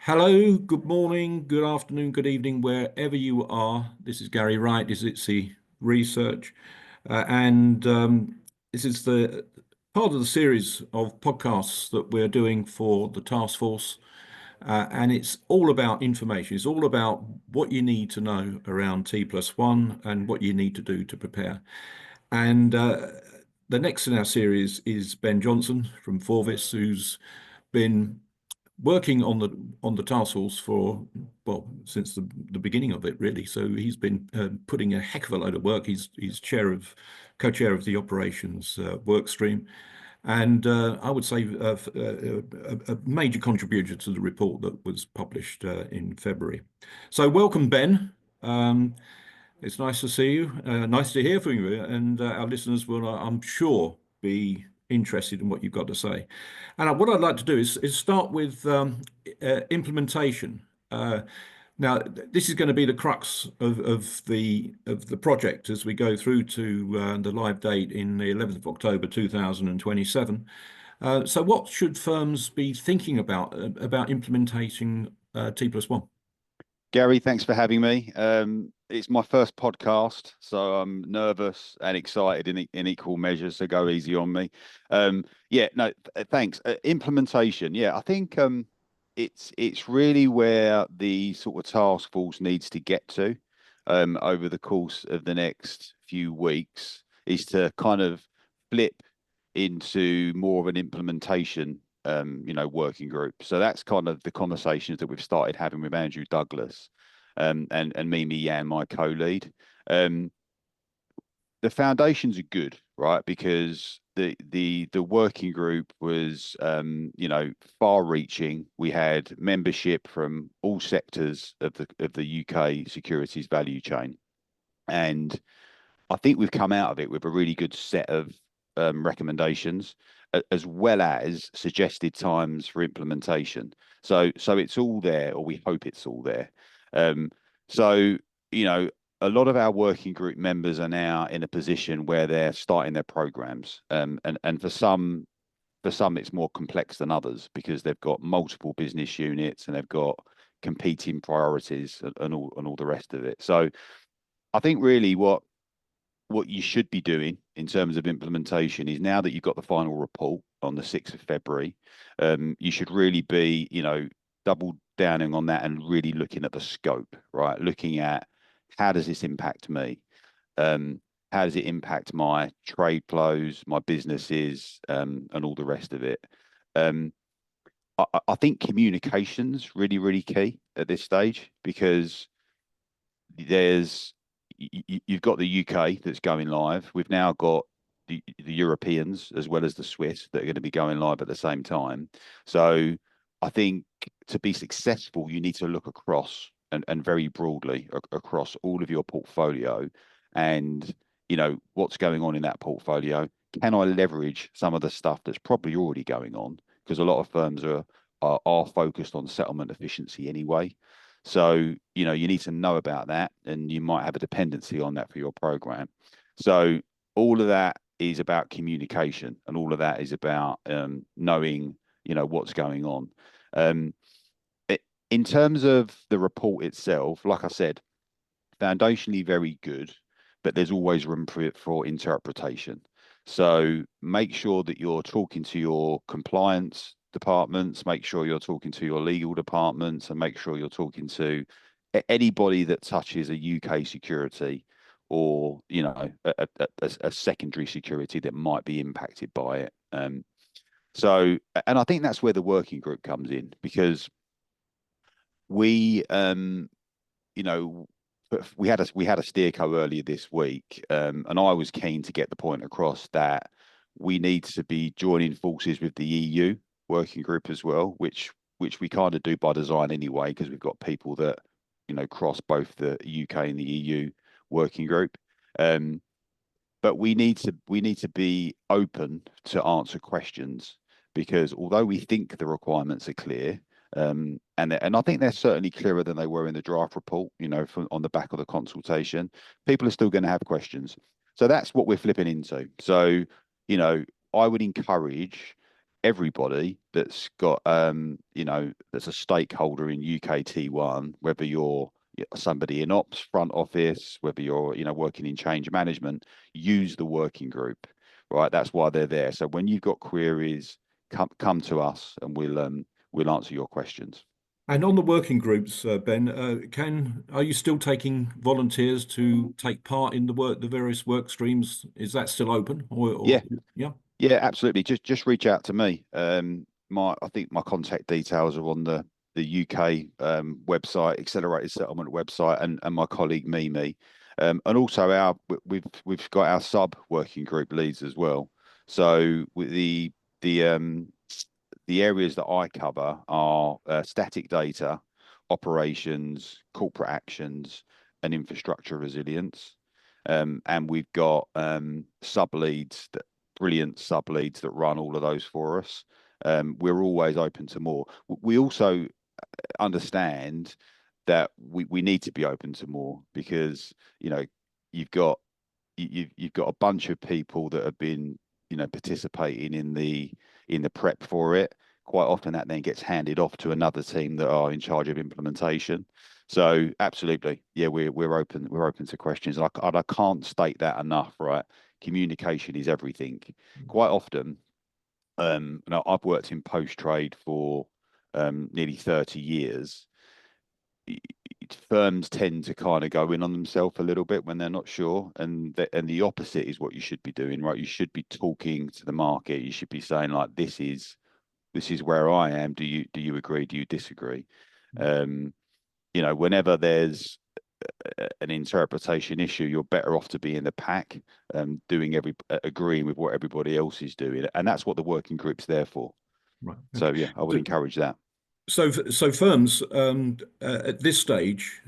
Hello, good morning, good afternoon, good evening, wherever you are. This is Gary Wright, ISITC Research, and this is the part of the series of podcasts that we're doing for the Taskforce, and it's all about information. It's all about what you need to know around T+1 and what you need to do to prepare. And the next in our series is Ben Johnson from Forvis, who's been working on the task force for, well, since the beginning of it, really. So he's been putting a heck of a load of work. He's co-chair of the operations work stream, and I would say a major contributor to the report that was published in February. So welcome, Ben. It's nice to see you. Nice to hear from you. And our listeners will, I'm sure, be interested in what you've got to say. And what I'd like to do is start with implementation. Now, this is going to be the crux of the project as we go through to the live date in the 11th of October 2027. So what should firms be thinking about implementing T+1? Gary, thanks for having me. It's my first podcast, so I'm nervous and excited in equal measures, so go easy on me. Yeah, no, thanks. Implementation, yeah, I think it's really where the sort of task force needs to get to over the course of the next few weeks is to kind of flip into more of an implementation working group. So that's kind of the conversations that we've started having with Andrew Douglas, and Mimi Yan, my co-lead. The foundations are good, right? Because the working group was far-reaching. We had membership from all sectors of the UK securities value chain, and I think we've come out of it with a really good set of recommendations, as well as suggested times for implementation. So it's all there, or we hope it's all there. Um, so a lot of our working group members are now in a position where they're starting their programs, and for some it's more complex than others because they've got multiple business units and they've got competing priorities and all the rest of it. So I think really what you should be doing in terms of implementation is, now that you've got the final report on the 6th of February, you should really be, double downing on that and really looking at the scope, right? Looking at, how does this impact me? How does it impact my trade flows, my businesses, and all the rest of it? I think communication's really, really key at this stage, because you've got the UK that's going live. We've now got the Europeans as well as the Swiss that are going to be going live at the same time. So I think to be successful, you need to look across and very broadly across all of your portfolio, and what's going on in that portfolio. Can I leverage some of the stuff that's probably already going on? Because a lot of firms are focused on settlement efficiency anyway. So, you need to know about that, and you might have a dependency on that for your program. So all of that is about communication, and all of that is about knowing, what's going on. In terms of the report itself, like I said, foundationally very good, but there's always room for interpretation. So make sure that you're talking to your compliance departments, make sure you're talking to your legal departments, and make sure you're talking to anybody that touches a UK security, or a secondary security that might be impacted by it. So, and I think that's where the working group comes in, because we you know we had a steerco earlier this week, and I was keen to get the point across that we need to be joining forces with the EU working group as well, which we kind of do by design anyway, because we've got people that cross both the UK and the EU working group. But we need to be open to answer questions, because although we think the requirements are clear, and I think they're certainly clearer than they were in the draft report, on the back of the consultation, people are still going to have questions. So that's what we're flipping into. So, I would encourage everybody that's got that's a stakeholder in UK T1, whether you're somebody in ops, front office, whether you're working in change management, use the working group, right? That's why they're there. So when you've got queries, come to us and we'll answer your questions. And on the working groups, Ben, are you still taking volunteers to take part in the various work streams? Is that still open, or Yeah, yeah? yeah, absolutely. Just reach out to me. I think my contact details are on the UK website, Accelerated Settlement website, and my colleague Mimi, and also we've got our sub working group leads as well. So with the areas that I cover are static data, operations, corporate actions, and infrastructure resilience. And we've got sub leads brilliant sub leads that run all of those for us. We're always open to more. We also understand that we need to be open to more because you've got you've got a bunch of people that have been participating in the prep for it. Quite often that then gets handed off to another team that are in charge of implementation. So absolutely, yeah, we're open to questions. And I can't state that enough, right? Communication is everything. Quite often, I've worked in post trade for nearly 30 years. Firms tend to kind of go in on themselves a little bit when they're not sure, and the opposite is what you should be doing, right? You should be talking to the market. You should be saying like, this is where I am. Do you agree? Do you disagree? Um, whenever there's an interpretation issue, you're better off to be in the pack, agreeing with what everybody else is doing, and that's what the working group's there for. Right. So yeah, I would So, encourage that. so firms at this stage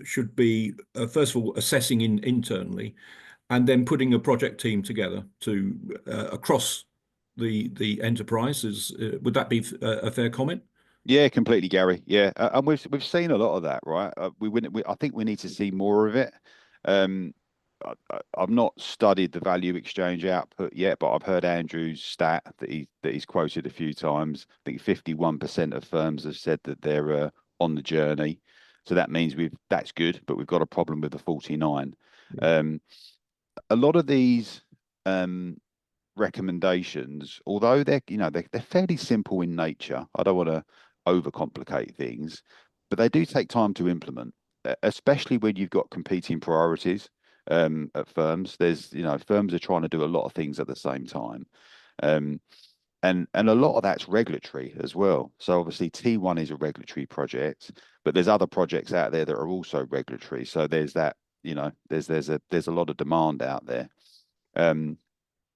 should be first of all assessing internally, and then putting a project team together to across the enterprise. Would that be a fair comment? Yeah, completely, Gary. Yeah, and we've seen a lot of that, right? I think we need to see more of it. Um, I've not studied the value exchange output yet, but I've heard Andrew's stat that he's quoted a few times. I think 51% of firms have said that they're on the journey. So that means that's good, but we've got a problem with the 49. Yeah. Um, a lot of these um, recommendations, although they're fairly simple in nature. I don't want to overcomplicate things, but they do take time to implement, especially when you've got competing priorities at firms. There's firms are trying to do a lot of things at the same time. Um, and a lot of that's regulatory as well. So obviously T1 is a regulatory project, but there's other projects out there that are also regulatory. So there's that, there's a lot of demand out there. Um,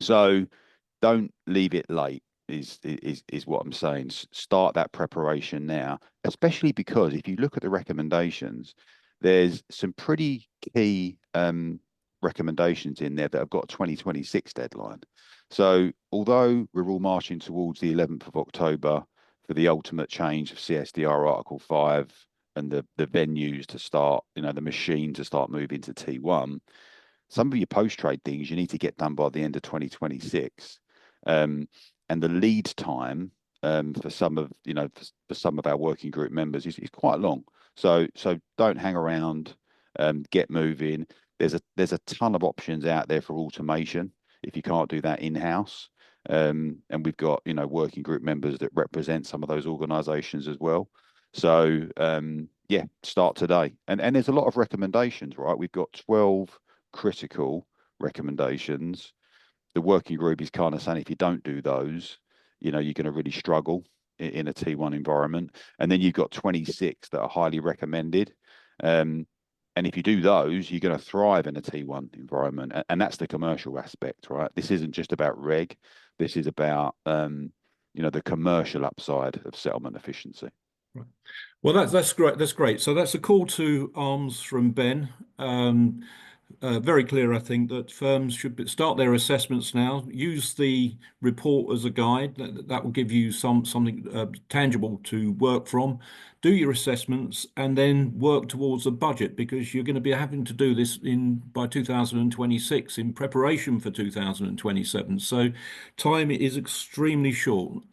so don't leave it late is what I'm saying. Start that preparation now, especially because if you look at the recommendations, there's some pretty key recommendations in there that have got a 2026 deadline. So although we're all marching towards the 11th of October for the ultimate change of CSDR Article 5 and the venues to start, the machine to start moving to T1, some of your post trade things you need to get done by the end of 2026. Um, and the lead time for some of for some of our working group members is quite long. So don't hang around. Get moving. There's a ton of options out there for automation if you can't do that in house. And we've got working group members that represent some of those organisations as well. So yeah, start today. And there's a lot of recommendations, right? We've got 12 critical recommendations. The working group is kind of saying if you don't do those, you're going to really struggle in a T1 environment. And then you've got 26 that are highly recommended. And if you do those, you're going to thrive in a T1 environment. And that's the commercial aspect, right? This isn't just about reg. This is about, the commercial upside of settlement efficiency. Right. Well, that's great. That's great. So that's a call to arms from Ben. Very clear, I think, that firms should start their assessments now. Use the report as a guide. That will give you something tangible to work from. do your assessments, and then work towards a budget, because you're going to be having to do this by 2026 in preparation for 2027. So time is extremely short.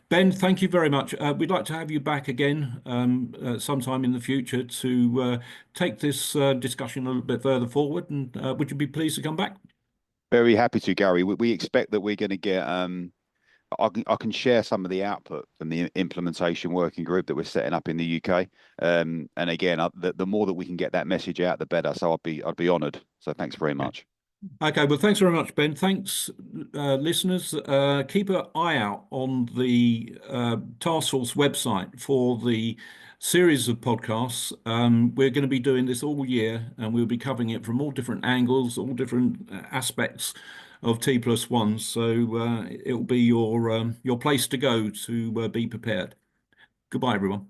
Ben, thank you very much. We'd like to have you back again sometime in the future to take this discussion a little bit further forward. And would you be pleased to come back? Very happy to, Gary. We expect that we're going to get. I can share some of the output from the implementation working group that we're setting up in the UK. And again, the more that we can get that message out, the better. So I'd be honoured. So thanks very much. Okay, well, thanks very much, Ben. Thanks, listeners. Keep an eye out on the Taskforce website for the series of podcasts. We're going to be doing this all year, and we'll be covering it from all different angles, all different aspects of T+1. So it'll be your place to go to be prepared. Goodbye, everyone.